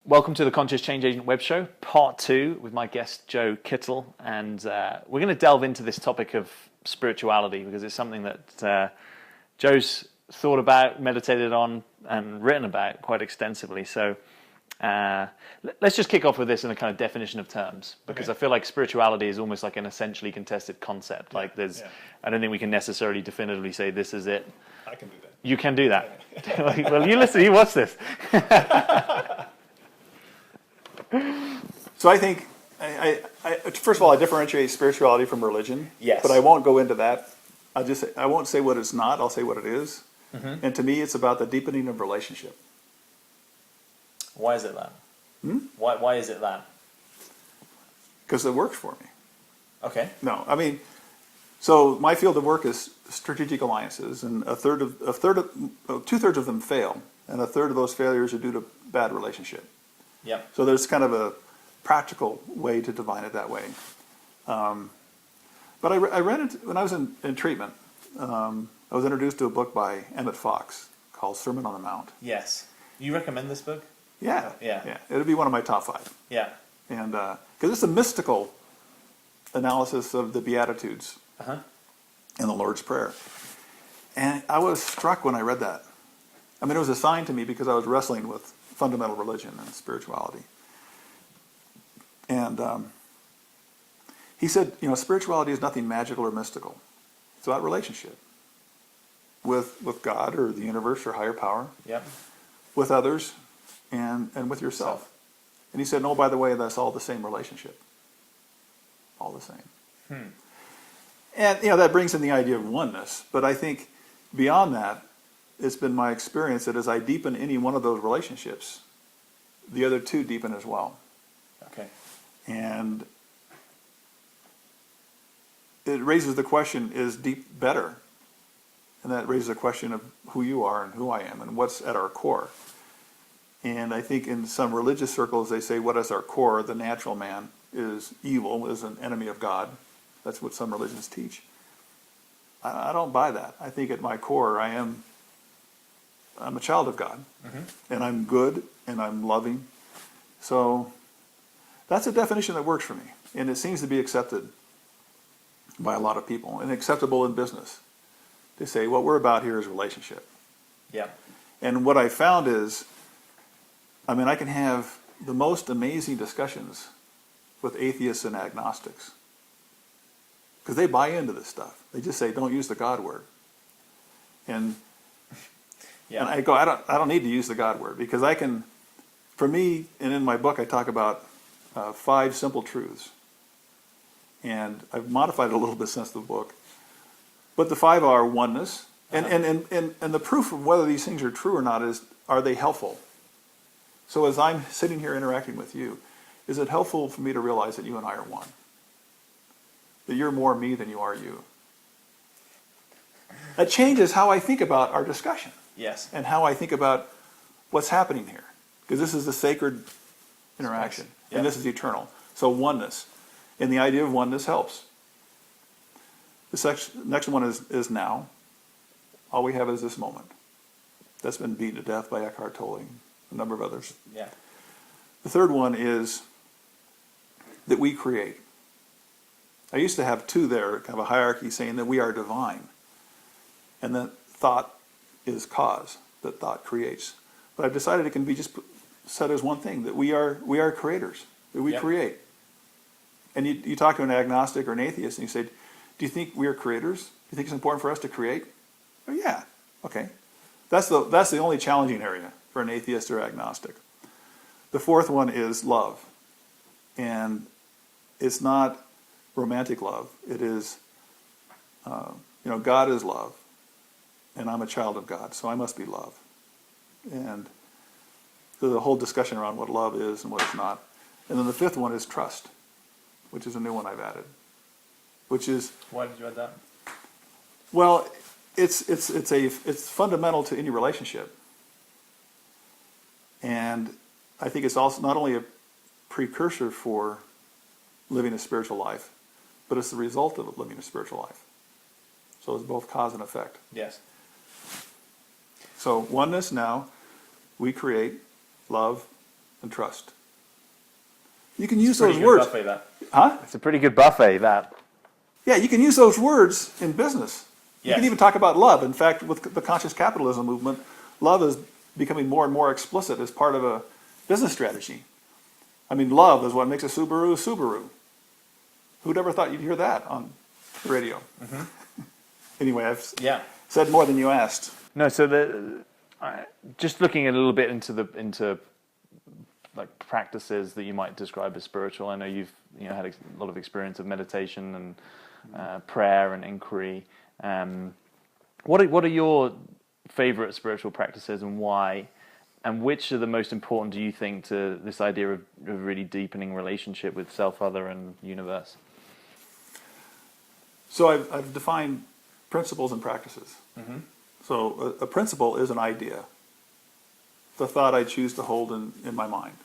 Welcome to the Conscious Change Agent Web Show, part 2 with my guest Joe Kittel, and we're going to delve into this topic of spirituality because it's something that Joe's thought about, meditated on, and written about quite extensively. So let's just kick off with this in a kind of definition of terms, because I feel like spirituality is almost like an essentially contested concept. Like I don't think we can necessarily definitively say this is it. I can do that. You can do that. Well, you watch this. So I think, first of all, I differentiate spirituality from religion. Yes. But I won't go into that. I won't say what it's not. I'll say what it is. Mm-hmm. And to me, it's about the deepening of relationship. Why is it that? Why is it that? Because it works for me. Okay. No, I mean, so my field of work is strategic alliances, and two-thirds of them fail, and a third of those failures are due to bad relationship. Yep. So there's kind of a practical way to define it that way. But I read it when I was in treatment. I was introduced to a book by Emmett Fox called Sermon on the Mount. Yes. You recommend this book? Yeah. It would be one of my top 5. Yeah. And because it's a mystical analysis of the Beatitudes and the Lord's Prayer. And I was struck when I read that. I mean, it was a sign to me because I was wrestling with fundamental religion and spirituality. And he said, spirituality is nothing magical or mystical. It's about relationship with God or the universe or higher power, with others, and with yourself. And he said, no, by the way, that's all the same relationship. All the same. And, that brings in the idea of oneness. But I think beyond that, it's been my experience that as I deepen any one of those relationships, the other two deepen as well. Okay. And it raises the question, is deep better? And that raises the question of who you are and who I am and what's at our core. And I think in some religious circles they say what is our core? The natural man is evil, is an enemy of God. That's what some religions teach. I don't buy that. I think at my core I'm a child of God, and I'm good, and I'm loving. So that's a definition that works for me, and it seems to be accepted by a lot of people, and acceptable in business. They say, what we're about here is relationship. Yeah. And what I found is, I can have the most amazing discussions with atheists and agnostics, because they buy into this stuff. They just say, don't use the God word. And I go, I don't need to use the God word, because I can, for me, and in my book I talk about 5 simple truths. And I've modified it a little bit since the book. But the 5 are oneness. And the proof of whether these things are true or not is, are they helpful? So as I'm sitting here interacting with you, is it helpful for me to realize that you and I are one? That you're more me than you are you? That changes how I think about our discussion. Yes. And how I think about what's happening here. Because this is a sacred interaction. And this is eternal. So oneness. And the idea of oneness helps. The next one is now. All we have is this moment. That's been beaten to death by Eckhart Tolle, a number of others. Yeah. The third one is that we create. I used to have 2 there, kind of a hierarchy saying that we are divine. And that thought is cause, that thought creates. But I've decided it can be just said as one thing, that we are creators, that we create. And you talk to an agnostic or an atheist and you say, do you think we are creators? Do you think it's important for us to create? Oh, yeah. Okay. That's the only challenging area for an atheist or agnostic. The fourth one is love. And it's not romantic love. It is, God is love. And I'm a child of God, so I must be love. And there's a whole discussion around what love is and what it's not. And then the fifth one is trust, which is a new one I've added. Which is, why did you add that? Well, it's fundamental to any relationship. And I think it's also not only a precursor for living a spiritual life, but it's the result of living a spiritual life. So it's both cause and effect. Yes. So oneness now, we create, love, and trust. You can use Pretty those good words. buffet, that. Huh? It's a pretty good buffet, that. Yeah, you can use those words in business. You Yes. can even talk about love. In fact, with the conscious capitalism movement, love is becoming more and more explicit as part of a business strategy. I mean, love is what makes a Subaru a Subaru. Who'd ever thought you'd hear that on the radio? Anyway, I've Yeah. said more than you asked. No, so just looking a little bit into like practices that you might describe as spiritual. I know you've had a lot of experience of meditation and prayer and inquiry. What are your favorite spiritual practices and why? And which are the most important, do you think, to this idea of really deepening relationship with self, other, and universe? So I've defined principles and practices. So a principle is an idea, the thought I choose to hold in my mind.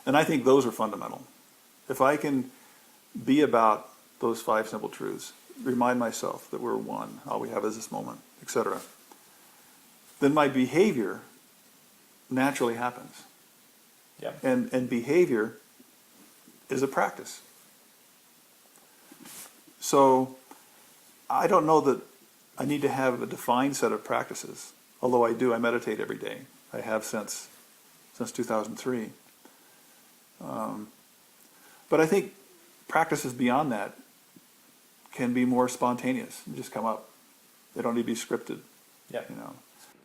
And I think those are fundamental. If I can be about those 5 simple truths, remind myself that we're one, all we have is this moment, etc., then my behavior naturally happens. Yeah. And behavior is a practice. So I don't know that I need to have a defined set of practices, although I do. I meditate every day. I have since 2003. But I think practices beyond that can be more spontaneous and just come up. They don't need to be scripted. Yeah.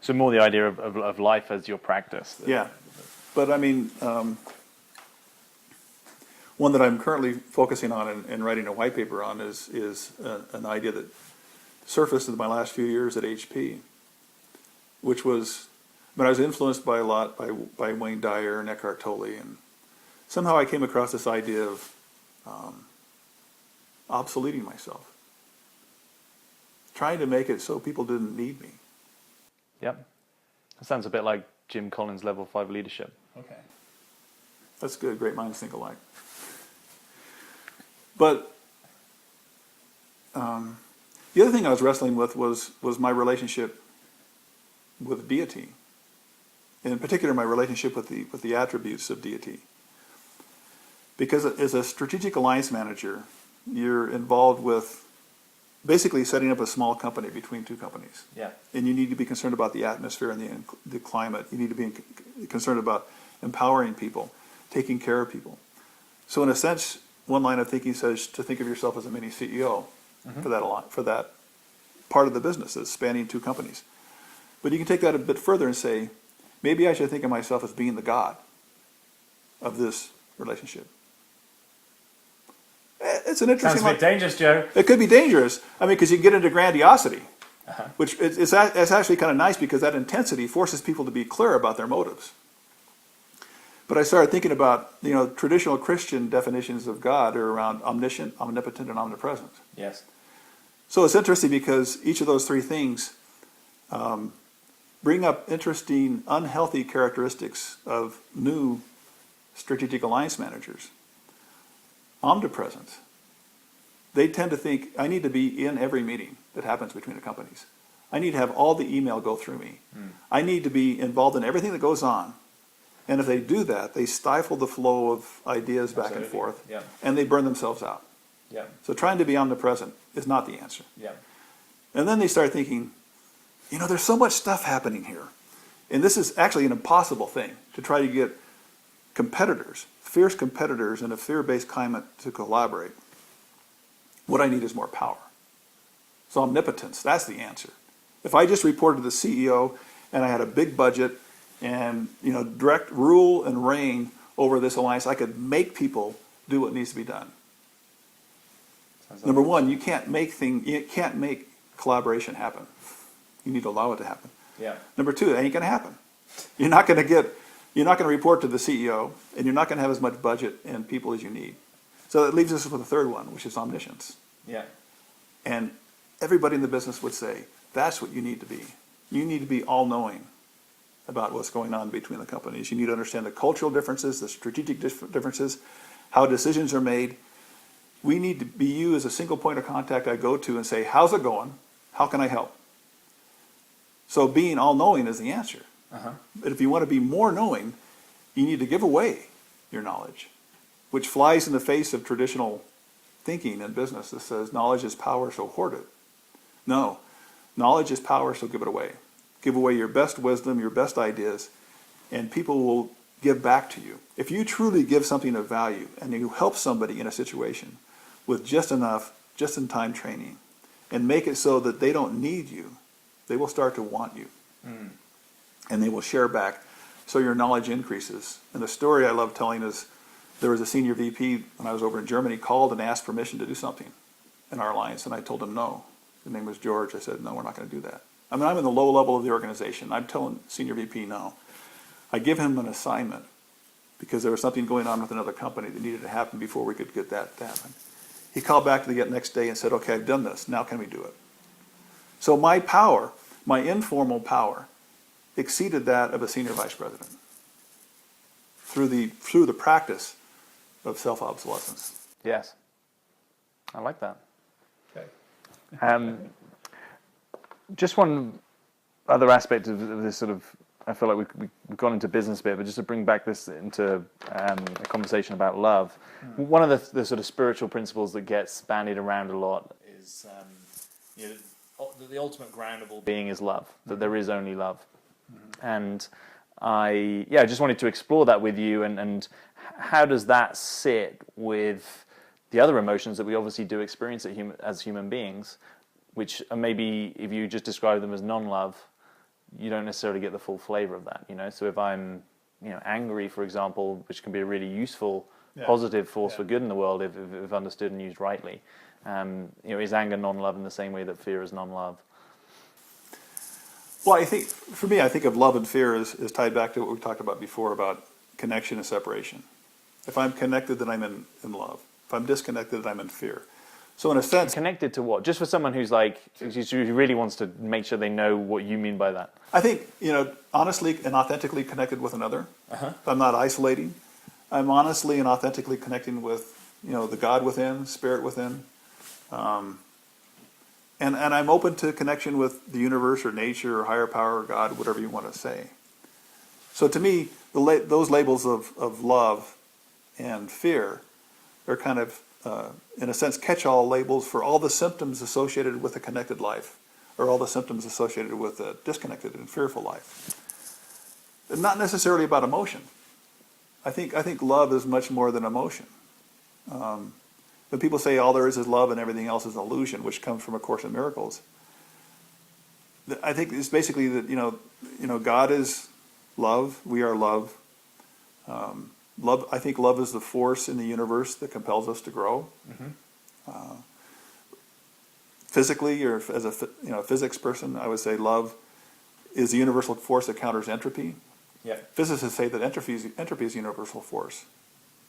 So more the idea of life as your practice. Yeah. But I mean, one that I'm currently focusing on and writing a white paper on is an idea that surfaced in my last few years at HP, which was, I was influenced by a lot by Wayne Dyer and Eckhart Tolle, and somehow I came across this idea of obsoleting myself, trying to make it so people didn't need me. Yep. That sounds a bit like Jim Collins' Level 5 leadership. Okay. That's good. Great minds think alike. But the other thing I was wrestling with was my relationship with deity. In particular, my relationship with the attributes of deity. Because as a strategic alliance manager, you're involved with basically setting up a small company between 2 companies. Yeah. And you need to be concerned about the atmosphere and the climate. You need to be concerned about empowering people, taking care of people. So in a sense, one line of thinking says to think of yourself as a mini CEO for that part of the business that's spanning 2 companies. But you can take that a bit further and say, maybe I should think of myself as being the God of this relationship. It's an interesting. Sounds a bit dangerous, Joe. It could be dangerous. I mean, because you get into grandiosity, which it's actually kind of nice because that intensity forces people to be clear about their motives. But I started thinking about, traditional Christian definitions of God are around omniscient, omnipotent, and omnipresent. Yes. So it's interesting because each of those 3 things bring up interesting, unhealthy characteristics of new strategic alliance managers. Omnipresent. They tend to think, I need to be in every meeting that happens between the companies. I need to have all the email go through me. I need to be involved in everything that goes on. And if they do that, they stifle the flow of ideas back and forth, and they burn themselves out. Yeah. So trying to be omnipresent is not the answer. Yeah. And then they start thinking, there's so much stuff happening here. And this is actually an impossible thing, to try to get competitors, fierce competitors in a fear-based climate to collaborate. What I need is more power. So omnipotence, that's the answer. If I just reported to the CEO and I had a big budget and direct rule and reign over this alliance, I could make people do what needs to be done. Number one, you can't make collaboration happen. You need to allow it to happen. Yeah. Number 2, it ain't going to happen. You're not going to report to the CEO, and you're not going to have as much budget and people as you need. So that leaves us with a third one, which is omniscience. Yeah. And everybody in the business would say, that's what you need to be. You need to be all-knowing about what's going on between the companies. You need to understand the cultural differences, the strategic differences, how decisions are made. We need to be you as a single point of contact I go to and say, how's it going? How can I help? So being all-knowing is the answer. But if you want to be more knowing, you need to give away your knowledge, which flies in the face of traditional thinking in business that says knowledge is power, so hoard it. No, knowledge is power, so give it away. Give away your best wisdom, your best ideas, and people will give back to you. If you truly give something of value and you help somebody in a situation with just enough, just-in-time training, and make it so that they don't need you, they will start to want you. And they will share back, so your knowledge increases. And the story I love telling is, there was a senior VP when I was over in Germany, called and asked permission to do something in our alliance, and I told him no. His name was George. I said, no, we're not going to do that. I mean, I'm in the low level of the organization. I'm telling senior VP no. I give him an assignment because there was something going on with another company that needed to happen before we could get that to happen. He called back the next day and said, okay, I've done this. Now can we do it? So my power, my informal power, exceeded that of a senior vice president through the practice of self-obsolescence. Yes. I like that. Okay. Just one other aspect of this sort of, I feel like we've gone into business a bit, but just to bring back this into a conversation about love. One of the sort of spiritual principles that gets bandied around a lot is the ultimate ground of all being is love, that there is only love. And I just wanted to explore that with you, and how does that sit with the other emotions that we obviously do experience as human beings, which are maybe, if you just describe them as non-love, you don't necessarily get the full flavor of that, So if I'm, angry, for example, which can be a really useful, positive force for good in the world if understood and used rightly, is anger non-love in the same way that fear is non-love? Well, I think, for me, I think of love and fear is tied back to what we talked about before about connection and separation. If I'm connected, then I'm in love. If I'm disconnected, then I'm in fear. So in a sense... Connected to what? Just for someone who really wants to make sure they know what you mean by that. I think, honestly and authentically connected with another. If I'm not isolating, I'm honestly and authentically connecting with, the God within, spirit within. And I'm open to connection with the universe or nature or higher power or God, whatever you want to say. So to me, those labels of love and fear are kind of, in a sense, catch-all labels for all the symptoms associated with a connected life, or all the symptoms associated with a disconnected and fearful life. But not necessarily about emotion. I think love is much more than emotion. When people say all there is love and everything else is an illusion, which comes from A Course in Miracles, I think it's basically that God is love, we are love. Love. I think love is the force in the universe that compels us to grow. Physically, or as a physics person, I would say love is the universal force that counters entropy. Yeah. Physicists say that entropy is a universal force.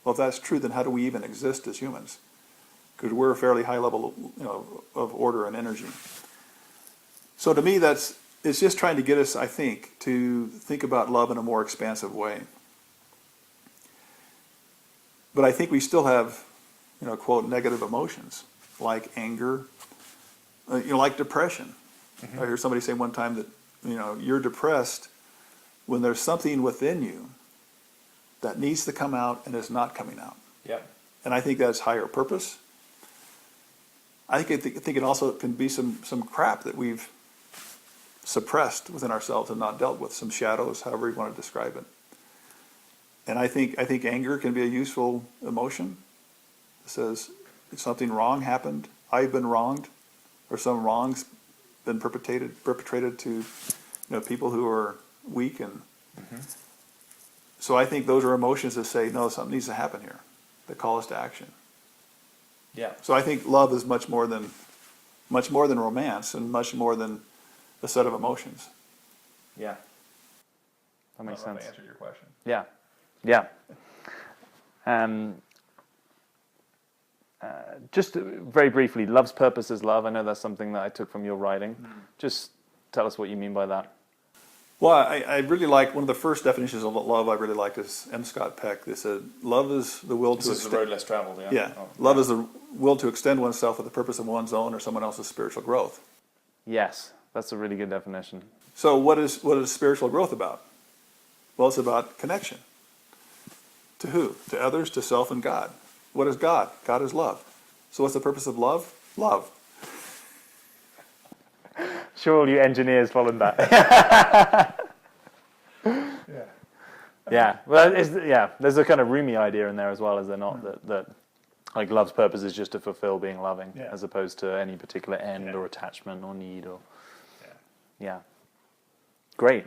Well, if that's true, then how do we even exist as humans? Because we're a fairly high level, of order and energy. So to me, it's just trying to get us, I think, to think about love in a more expansive way. But I think we still have, quote, negative emotions like anger, like depression. I heard somebody say one time that, you're depressed when there's something within you that needs to come out and is not coming out. Yeah. And I think that's higher purpose. I think it also can be some crap that we've suppressed within ourselves and not dealt with, some shadows, however you want to describe it. And I think anger can be a useful emotion. It says something wrong happened, I've been wronged, or some wrong's been perpetrated to people who are weak, and so I think those are emotions that say, no, something needs to happen here, that call us to action. Yeah. So I think love is much more than romance, and much more than a set of emotions. Yeah. That makes I don't know sense. if I answered your question. Yeah. Just very briefly, love's purpose is love. I know that's something that I took from your writing. Just tell us what you mean by that. Well, I really like, one of the first definitions of love I really liked is M. Scott Peck. They said, love is the will This to is the road less traveled, yeah? Yeah. Oh, Love is the will to extend oneself for the purpose of one's own or someone else's spiritual growth. Yes, that's a really good definition. So what is spiritual growth about? Well, it's about connection. To who? To others, to self, and God. What is God? God is love. So what's the purpose of love? Love. Sure, all you engineers followed that. Yeah. Well, there's a kind of roomy idea in there as well, is there not? That like love's purpose is just to fulfill being loving, as opposed to any particular end or attachment or need or. Yeah. Great.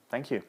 Thank you.